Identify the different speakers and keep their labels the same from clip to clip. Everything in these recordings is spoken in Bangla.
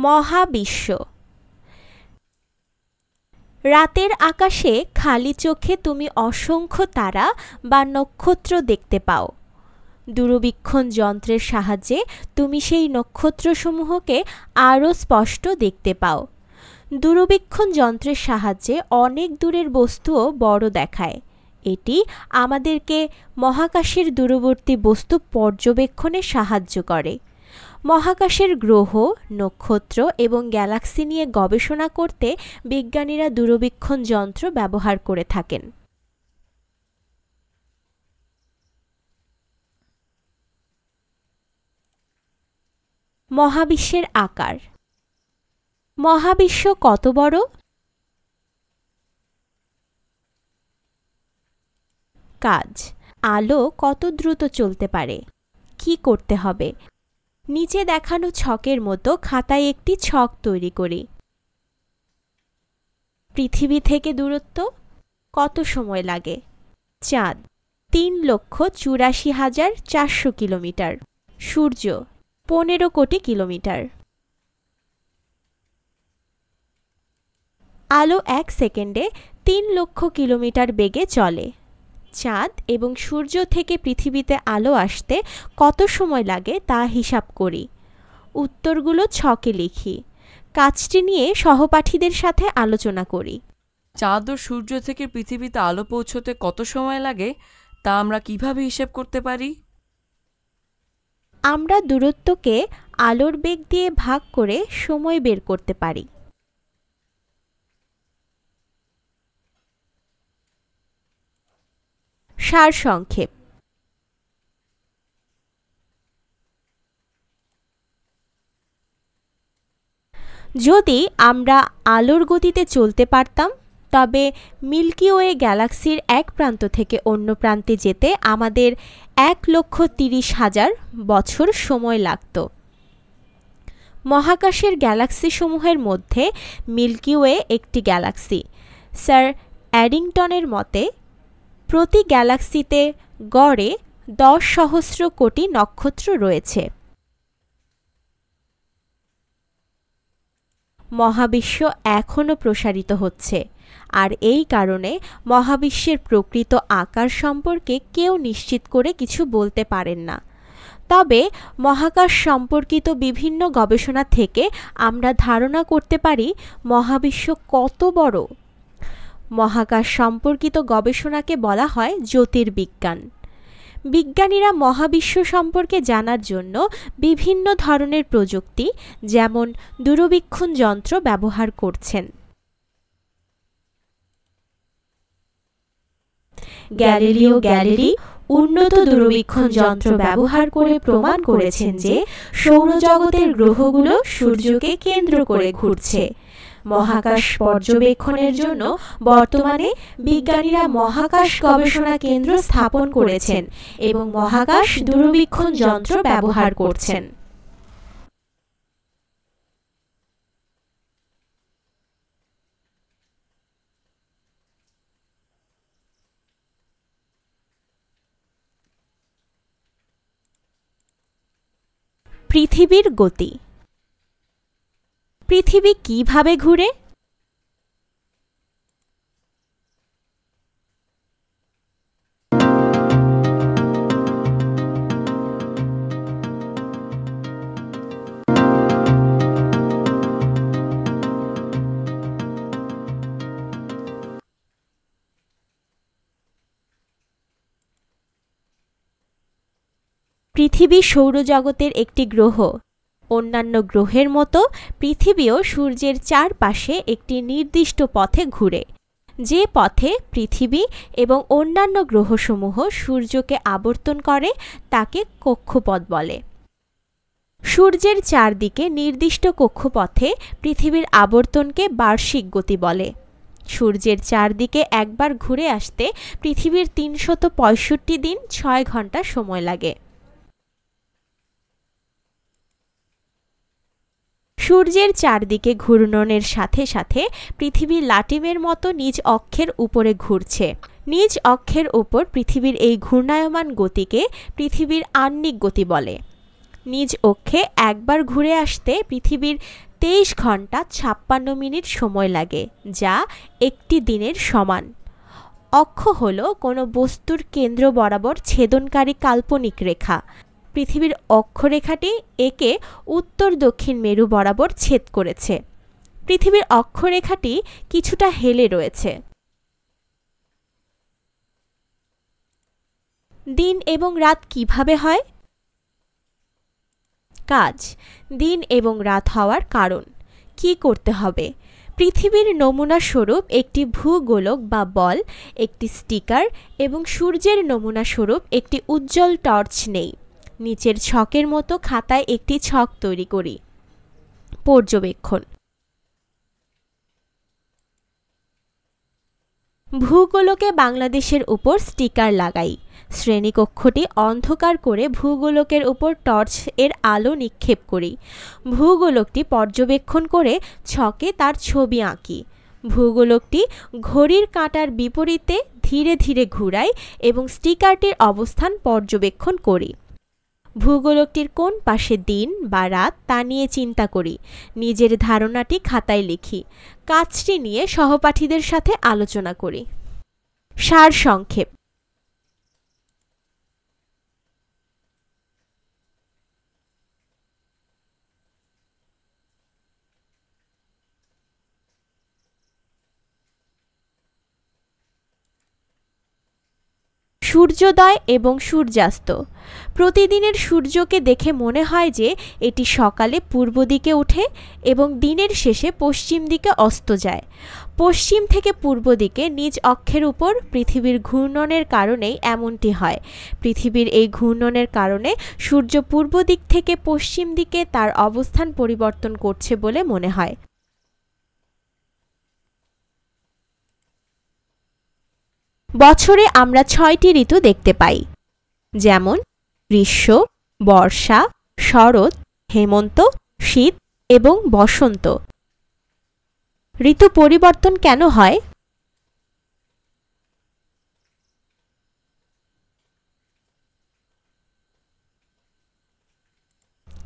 Speaker 1: মহাবিশ্ব। রাতের আকাশে খালি চোখে তুমি অসংখ্য তারা বা নক্ষত্র দেখতে পাও। দূরবীক্ষণ যন্ত্রের সাহায্যে তুমি সেই নক্ষত্রসমূহকে আরও স্পষ্ট দেখতে পাও। দূরবীক্ষণ যন্ত্রের সাহায্যে অনেক দূরের বস্তুও বড় দেখায়। এটি আমাদেরকে মহাকাশের দূরবর্তী বস্তু পর্যবেক্ষণে সাহায্য করে। মহাকাশের গ্রহ, নক্ষত্র এবং গ্যালাক্সি নিয়ে গবেষণা করতে বিজ্ঞানীরা দূরবীক্ষণ যন্ত্র ব্যবহার করে থাকেন। মহাবিশ্বের আকার। মহাবিশ্ব কত বড়? কাজ। আলো কত দ্রুত চলতে পারে? কি করতে হবে? নিচে দেখানো ছকের মতো খাতায় একটি ছক তৈরি করি। পৃথিবী থেকে দূরত্ব কত সময় লাগে? চাঁদ 3,84,400 কিলোমিটার। সূর্য 15 কোটি কিলোমিটার। আলো 1 সেকেন্ডে 3 লক্ষ কিলোমিটার বেগে চলে। চাঁদ এবং সূর্য থেকে পৃথিবীতে আলো আসতে কত সময় লাগে তা হিসাব করি। উত্তরগুলো ছকে লিখি। কাজটি নিয়ে সহপাঠীদের সাথে আলোচনা করি।
Speaker 2: চাঁদ ও সূর্য থেকে পৃথিবীতে আলো পৌঁছতে কত সময় লাগে তা আমরা কিভাবে হিসাব করতে পারি?
Speaker 1: আমরা দূরত্বকে আলোর বেগ দিয়ে ভাগ করে সময় বের করতে পারি। সারসংক্ষেপ। যদি আমরা আলোর গতিতে চলতে পারতাম তবে মিল্কি ওয়ে গ্যালাক্সির এক প্রান্ত থেকে অন্য প্রান্তে যেতে আমাদের 1,30,000 বছর সময় লাগত। মহাকাশের গ্যালাক্সিসমূহের মধ্যে মিল্কি ওয়ে একটি গ্যালাক্সি। স্যার অ্যাডিংটনের মতে প্রতি গ্যালাক্সিতে গড়ে 10,000 কোটি নক্ষত্র রয়েছে। মহাবিশ্ব এখনও প্রসারিত হচ্ছে, আর এই কারণে মহাবিশ্বের প্রকৃত আকার সম্পর্কে কেউ নিশ্চিত করে কিছু বলতে পারেন না। তবে মহাকাশ সম্পর্কিত বিভিন্ন গবেষণা থেকে আমরা ধারণা করতে পারি মহাবিশ্ব কত বড়। মহাকাশ সম্পর্কিত গবেষণাকে বলা হয় জ্যোতির্বিজ্ঞান। বিজ্ঞানীরা মহাবিশ্ব সম্পর্কে জানার জন্য বিভিন্ন ধরনের প্রযুক্তি যেমন দূরবীক্ষণ যন্ত্র ব্যবহার করছেন। গ্যালিলিও গ্যালিলি উন্নত দূরবীক্ষণ যন্ত্র ব্যবহার করে প্রমাণ করেছেন যে সৌরজগতের গ্রহগুলো সূর্যকে কেন্দ্র করে ঘুরছে। মহাকাশ পর্যবেক্ষণের জন্য বর্তমানে বিজ্ঞানীরা মহাকাশ গবেষণা কেন্দ্র স্থাপন করেছেন এবং মহাকাশ দূরবীক্ষণ যন্ত্র ব্যবহার করছেন। পৃথিবীর গতি। পৃথিবী কিভাবে ঘুরে? পৃথিবী সৌরজগতের একটি গ্রহ। অন্যান্য গ্রহের মতো পৃথিবীও সূর্যের চারপাশে একটি নির্দিষ্ট পথে ঘুরে। যে পথে পৃথিবী এবং অন্যান্য গ্রহসমূহ সূর্যকে আবর্তন করে তাকে কক্ষপথ বলে। সূর্যের চারদিকে নির্দিষ্ট কক্ষপথে পৃথিবীর আবর্তনকে বার্ষিক গতি বলে। সূর্যের চারদিকে একবার ঘুরে আসতে পৃথিবীর 365 দিন 6 ঘন্টা সময় লাগে। সূর্যের চারদিকে ঘূর্ণনের সাথে সাথে পৃথিবী লাটিমের মতো নিজ অক্ষের উপরে ঘুরছে। নিজ অক্ষের ওপর পৃথিবীর এই ঘূর্ণায়মান গতিকে পৃথিবীর আহ্নিক গতি বলে। নিজ অক্ষে একবার ঘুরে আসতে পৃথিবীর 23 ঘন্টা 56 মিনিট সময় লাগে, যা একটি দিনের সমান। অক্ষ হল কোনো বস্তুর কেন্দ্র বরাবর ছেদনকারী কাল্পনিক রেখা। পৃথিবীর অক্ষরেখাটি একে উত্তর দক্ষিণ মেরু বরাবর ছেদ করেছে। পৃথিবীর অক্ষরেখাটি কিছুটা হেলে রয়েছে। দিন এবং রাত কিভাবে হয়? কাজ। দিন এবং রাত হওয়ার কারণ। কি করতে হবে? পৃথিবীর নমুনা স্বরূপ একটি ভূগোলক বা বল, একটি স্টিকার এবং সূর্যের নমুনা স্বরূপ একটি উজ্জ্বল টর্চ নেই। নিচের ছকের মতো খাতায় একটি ছক তৈরি করি। পর্যবেক্ষণ। ভূগোলকে বাংলাদেশের উপর স্টিকার লাগাই। শ্রেণীকক্ষটি অন্ধকার করে ভূগোলকের উপর টর্চ এর আলো নিক্ষেপ করি। ভূগোলকটি পর্যবেক্ষণ করে ছকে তার ছবি আঁকি। ভূগোলকটি ঘড়ির কাঁটার বিপরীতে ধীরে ধীরে ঘুরাই এবং স্টিকারটির অবস্থান পর্যবেক্ষণ করি। ভূগোলকটির কোন পাশে দিন বা রাত তা নিয়ে চিন্তা করি। নিজের ধারণাটি খাতায় লিখি। কাজটি নিয়ে সহপাঠীদের সাথে আলোচনা করি। সারসংক্ষেপ। সূর্যোদয় এবং সূর্যাস্ত। প্রতিদিনের সূর্যকে দেখে মনে হয় যে এটি সকালে পূর্ব দিকে ওঠে এবং দিনের শেষে পশ্চিম দিকে অস্ত যায়। পশ্চিম থেকে পূর্ব দিকে নিজ অক্ষের উপর পৃথিবীর ঘূর্ণনের কারণেই এমনটি হয়। পৃথিবীর এই ঘূর্ণনের কারণে সূর্য পূর্ব দিক থেকে পশ্চিম দিকে তার অবস্থান পরিবর্তন করছে বলে মনে হয়। বছরে আমরা 6টি ঋতু দেখতে পাই, যেমন গ্রীষ্ম, বর্ষা, শরৎ, হেমন্ত, শীত এবং বসন্ত। ঋতু পরিবর্তন কেন হয়?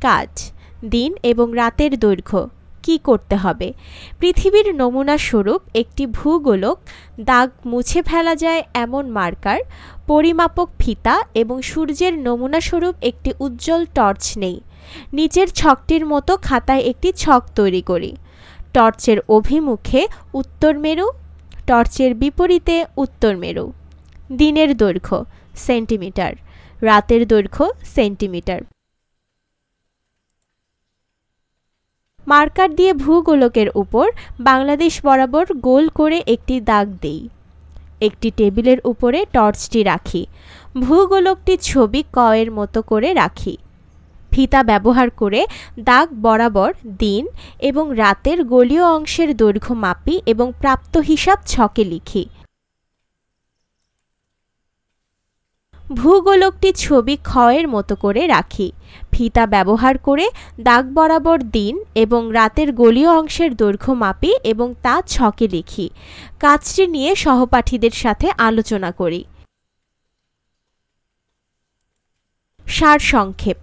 Speaker 1: কাজ। দিন এবং রাতের দৈর্ঘ্য। কি করতে হবে? পৃথিবীর নমুনা স্বরূপ একটি ভূগোলক, দাগ মুছে ফেলা যায় এমন মার্কার, পরিমাপক ফিতা এবং সূর্যের নমুনা স্বরূপ একটি উজ্জ্বল টর্চ নেই। নিচের ছকটির মতো খাতায় একটি ছক তৈরি করি। টর্চের অভিমুখে উত্তর মেরু, টর্চের বিপরীতে উত্তর মেরু। দিনের দৈর্ঘ্য সেন্টিমিটার, রাতের দৈর্ঘ্য সেন্টিমিটার। মার্কার দিয়ে ভূগোলকের উপর বাংলাদেশ বরাবর গোল করে একটি দাগ দেই। একটি টেবিলের উপরে টর্চটি রাখি। ভূগোলকটি ছবি ক এর মতো করে রাখি। ফিতা ব্যবহার করে দাগ বরাবর দিন এবং রাতের গোলীয় অংশের দৈর্ঘ্য মাপি এবং প্রাপ্ত হিসাব ছকে লিখি। ভূগোলকটি ছবি খ এর মতো করে রাখি। ফিতা ব্যবহার করে দাগ বরাবর দিন এবং রাতের গোলীয় অংশের দৈর্ঘ্য মাপি এবং তা ছকে লিখি। কাজটি নিয়ে সহপাঠীদের সাথে আলোচনা করি। সারসংক্ষেপ।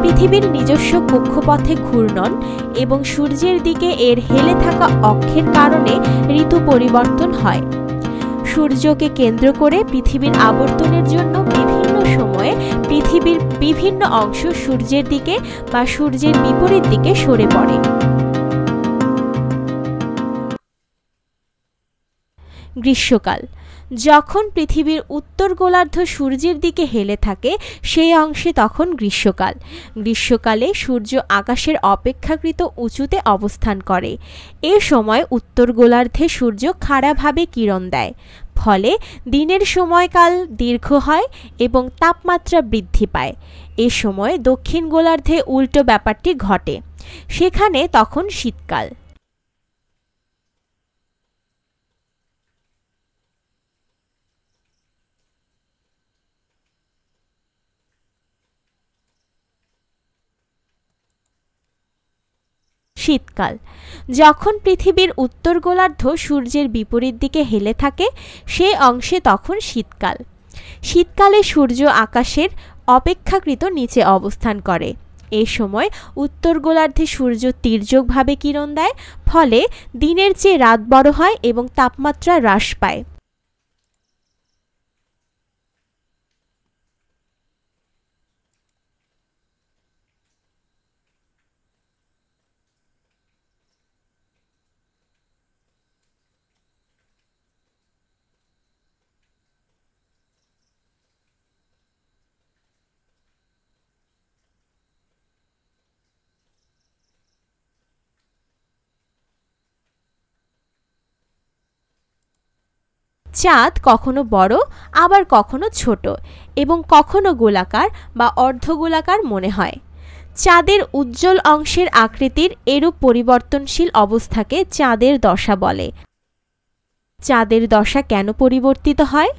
Speaker 1: পৃথিবীর নিজস্ব কক্ষপথে ঘূর্ণন এবং সূর্যের দিকে এর হেলে থাকা অক্ষের কারণে ঋতু পরিবর্তন হয়। সূর্যকে কেন্দ্র করে পৃথিবীর আবর্তনের জন্য বিভিন্ন সময়ে পৃথিবীর বিভিন্ন অংশ সূর্যের দিকে বা সূর্যের বিপরীত দিকে সরে পড়ে। গ্রীষ্মকাল। যখন পৃথিবীর উত্তর গোলার্ধ সূর্যের দিকে হেলে থাকে সেই অংশে তখন গ্রীষ্মকাল। গ্রীষ্মকালে সূর্য আকাশের অপেক্ষাকৃত উঁচুতে অবস্থান করে। এ সময় উত্তর গোলার্ধে সূর্য খাড়াভাবে কিরণ দেয়, ফলে দিনের সময়কাল দীর্ঘ হয় এবং তাপমাত্রা বৃদ্ধি পায়। এ সময় দক্ষিণ গোলার্ধে উল্টো ব্যাপারটি ঘটে, সেখানে তখন শীতকাল। শীতকাল। যখন পৃথিবীর উত্তর গোলার্ধ সূর্যের বিপরীত দিকে হেলে থাকে সে অংশে তখন শীতকাল। শীতকালে সূর্য আকাশের অপেক্ষাকৃত নিচে অবস্থান করে। এ সময় উত্তর গোলার্ধে সূর্য তির্যকভাবে কিরণ দেয়, ফলে দিনের চেয়ে রাত বড় হয় এবং তাপমাত্রা হ্রাস পায়। চাঁদ কখনো বড় আবার কখনো ছোট এবং কখনো গোলাকার বা অর্ধগোলাকার মনে হয়। চাঁদের উজ্জ্বল অংশের আকৃতির এরূপ পরিবর্তনশীল অবস্থাকে চাঁদের দশা বলে। চাঁদের দশা কেন পরিবর্তিত হয়?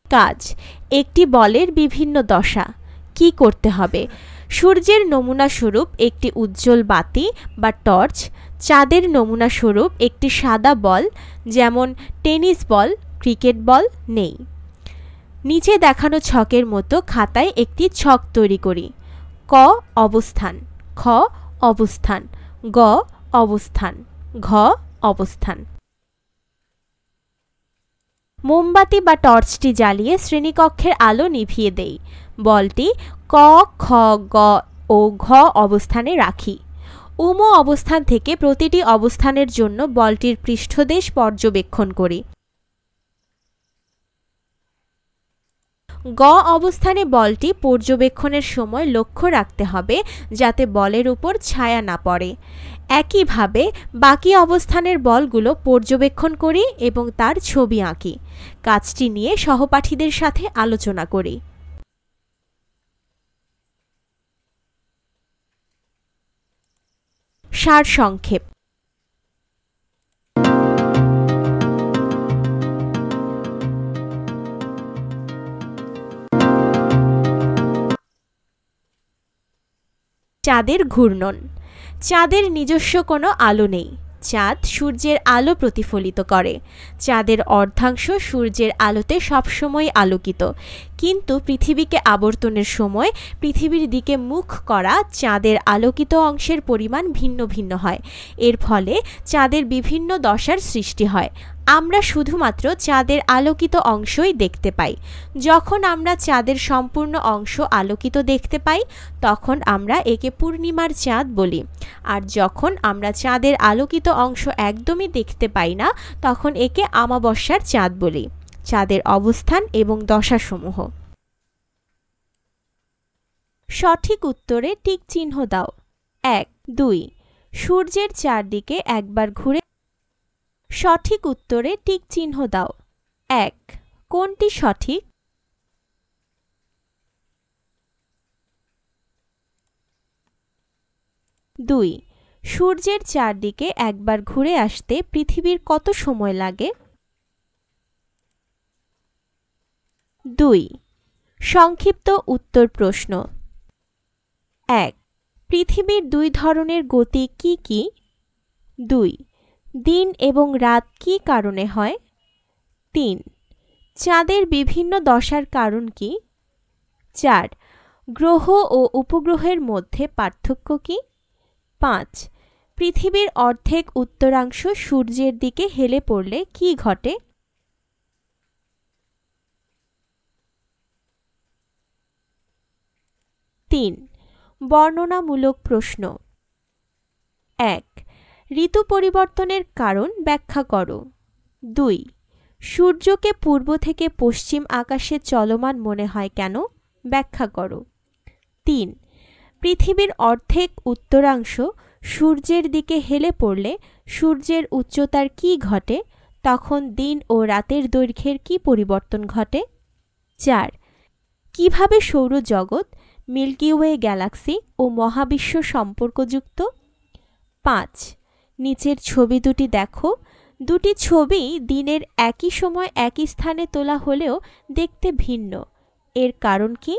Speaker 1: কাজ: একটি বলের বিভিন্ন দশা। কি করতে হবে? সূর্যের নমুনা স্বরূপ একটি উজ্জ্বল বাতি বা টর্চ, চাঁদের নমুনা স্বরূপ একটি সাদা বল যেমন টেনিস বল, ক্রিকেট বল নেই। নিচে দেখানো ছকের মতো খাতায় একটি ছক তৈরি করি। ক অবস্থান, খ অবস্থান, গ অবস্থান, ঘ অবস্থান। মোমবাতি বা টর্চটি জ্বালিয়ে শ্রেণীকক্ষের আলো নিভিয়ে দেই। বলটি ক, খ, গ ও ঘ অবস্থানে রাখি। উম অবস্থান থেকে প্রতিটি অবস্থানের জন্য বলটির পৃষ্ঠদেশ পর্যবেক্ষণ করি। গ অবস্থানে বলটি পর্যবেক্ষণের সময় লক্ষ্য রাখতে হবে যাতে বলের উপর ছায়া না পড়ে। একইভাবে বাকি অবস্থানের বলগুলো পর্যবেক্ষণ করি এবং তার ছবি আঁকি। কাজটি নিয়ে সহপাঠীদের সাথে আলোচনা করি। সারসংক্ষেপ: চাঁদের ঘূর্ণন। চাঁদের নিজস্ব কোনো আলো নেই। চাঁদ সূর্যের আলো প্রতিফলিত করে। চাঁদের অর্ধাংশ সূর্যের আলোতে সবসময় আলোকিত, কিন্তু পৃথিবীকে আবর্তনের সময় পৃথিবীর দিকে মুখ করা চাঁদের আলোকিত অংশের পরিমাণ ভিন্ন ভিন্ন হয়। এর ফলে চাঁদের বিভিন্ন দশার সৃষ্টি হয়। আমরা শুধুমাত্র চাঁদের আলোকিত অংশই দেখতে পাই। যখন আমরা চাঁদের সম্পূর্ণ অংশ আলোকিত দেখতে পাই তখন আমরা একে পূর্ণিমার চাঁদ বলি, আর যখন আমরা চাঁদের আলোকিত অংশ একদমই দেখতে পাই না তখন একে আমাবস্যার চাঁদ বলি। চাঁদের অবস্থান এবং দশাসমূহ। সঠিক উত্তরে টিক চিহ্ন দাও। 1, 2 সূর্যের চারদিকে একবার ঘুরে। সঠিক উত্তরে টিক চিহ্ন দাও। 1 কোনটি সঠিক? 2 সূর্যের চারদিকে একবার ঘুরে আসতে পৃথিবীর কত সময় লাগে? 2 সংক্ষিপ্ত উত্তর প্রশ্ন। 1 পৃথিবীর দুই ধরনের গতি কি কি? 2 দিন এবং রাত কি কারণে হয়? 3 চাঁদের বিভিন্ন দশার কারণ কি? 4 গ্রহ ও উপগ্রহের মধ্যে পার্থক্য কি? 5 পৃথিবীর অর্ধেক উত্তরাংশ সূর্যের দিকে হেলে পড়লে কি ঘটে? 3 বর্ণনামূলক প্রশ্ন। 1 ঋতু পরিবর্তনের কারণ ব্যাখ্যা করো। 2 সূর্যকে পূর্ব থেকে পশ্চিম আকাশে চলমান মনে হয় কেন? ব্যাখ্যা করো। 3 পৃথিবীর অর্ধেক উত্তরাংশ সূর্যের দিকে হেলে পড়লে সূর্যের উচ্চতার কি ঘটে? তখন দিন ও রাতের দৈর্ঘ্যের কি পরিবর্তন ঘটে? 4 কিভাবে সৌরজগৎ, মিল্কি ওয়ে গ্যালাক্সি ও মহাবিশ্ব সম্পর্কযুক্ত? 5 নিচের ছবি দুটি দেখো। দুটি ছবি দিনের একই সময় একই স্থানে তোলা হলেও দেখতে ভিন্ন। এর কারণ কি?